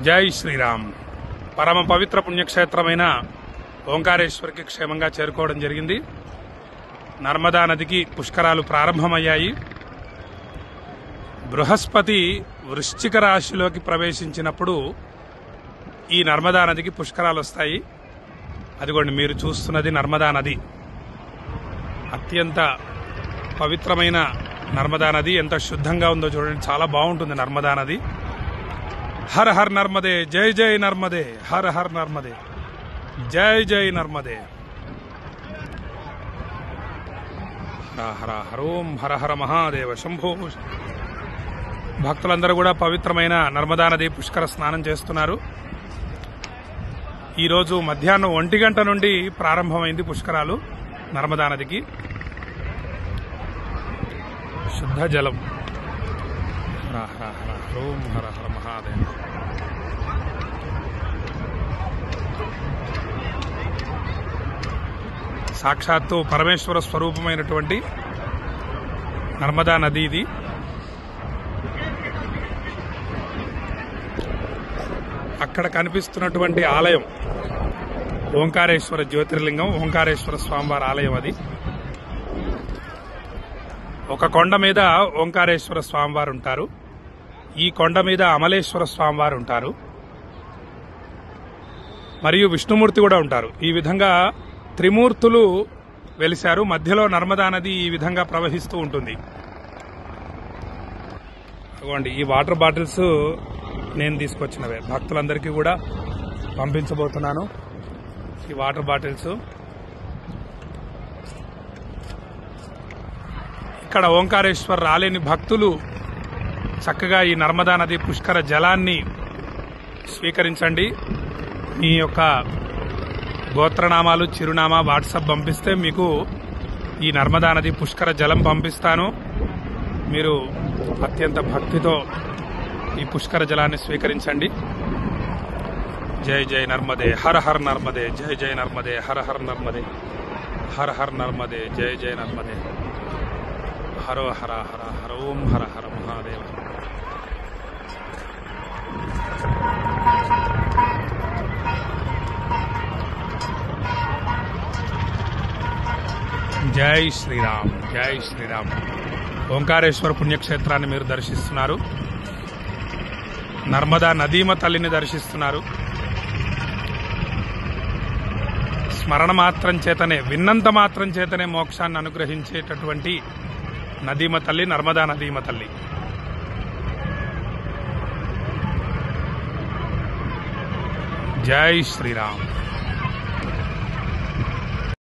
జై శ్రీరామ్. పరమ పవిత్ర పుణ్యక్షేత్రమైన ఓంకారేశ్వరికి క్షేమంగా చేరుకోవడం జరిగింది. నర్మదా నదికి పుష్కరాలు ప్రారంభమయ్యాయి. బృహస్పతి వృశ్చిక రాశిలోకి ప్రవేశించినప్పుడు ఈ నర్మదా నదికి పుష్కరాలు వస్తాయి. అదిగోండి మీరు చూస్తున్నది నర్మదా నది. అత్యంత పవిత్రమైన నర్మదా నది. ఎంత శుద్ధంగా ఉందో చూడండి, చాలా బాగుంటుంది నర్మదా నది. హర్ హర్ నర్మదే, జై జై నర్మదే, హర్ హర్ నర్మదే, జై జై నర్మదే. హర హర హరోం హర హర మహాదేవ శంభో. భక్తులందరూ కూడా పవిత్రమైన నర్మదా నది పుష్కర స్నానం చేస్తున్నారు. ఈరోజు మధ్యాహ్నం 1 గంట నుండి ప్రారంభమైంది పుష్కరాలు నర్మదా నదికి. శుద్ధ జలం. హర హర హర హరోం హర హర మహాదేవ. సాక్షాత్తు పరమేశ్వర స్వరూపమైనటువంటి నర్మదా నది ఇది. అక్కడ కనిపిస్తున్నటువంటి ఆలయం ఓంకారేశ్వర జ్యోతిర్లింగం, ఓంకారేశ్వర స్వామివారి ఆలయం. అది ఒక కొండ మీద ఓంకారేశ్వర స్వామివారు ఉంటారు. ఈ కొండ మీద అమలేశ్వర స్వామివారు ఉంటారు, మరియు విష్ణుమూర్తి కూడా ఉంటారు. ఈ విధంగా త్రిమూర్తులు వెలిశారు. మధ్యలో నర్మదా నది ఈ విధంగా ప్రవహిస్తూ ఉంటుంది. అదిగోండి ఈ వాటర్ బాటిల్స్ నేను తీసుకొచ్చినవే, భక్తులందరికీ కూడా పంపించబోతున్నాను. ఈ వాటర్ బాటిల్స్ ఇక్కడ ఓంకారేశ్వర్ రాలేని భక్తులు చక్కగా ఈ నర్మదా నది పుష్కర జలాన్ని స్వీకరించండి. మీ యొక్క గోత్రనామాలు, చిరునామా వాట్సాప్ పంపిస్తే మీకు ఈ నర్మదా నది పుష్కర జలం పంపిస్తాను. మీరు అత్యంత భక్తితో ఈ పుష్కర జలాన్ని స్వీకరించండి. జై జై నర్మదే, హర హర్ నర్మదే, జై జై నర్మదే, హర హర్ నర్మదే, హర హర్ నర్మదే, జై జై నర్మదే, హరో హర హర హరోం హర హర మహాదేవ. జై శ్రీరామ్, జై శ్రీరామ్. ఓంకారేశ్వర పుణ్యక్షేత్రాన్ని మీరు దర్శిస్తున్నారు. నర్మదా నదీమ తల్లిని దర్శిస్తున్నారు. స్మరణ మాత్రం చేతనే, విన్నంత మాత్రం చేతనే మోక్షాన్ని అనుగ్రహించేటటువంటి నదీమ తల్లి, నర్మదా నదీమ తల్లి. జై శ్రీరామ్.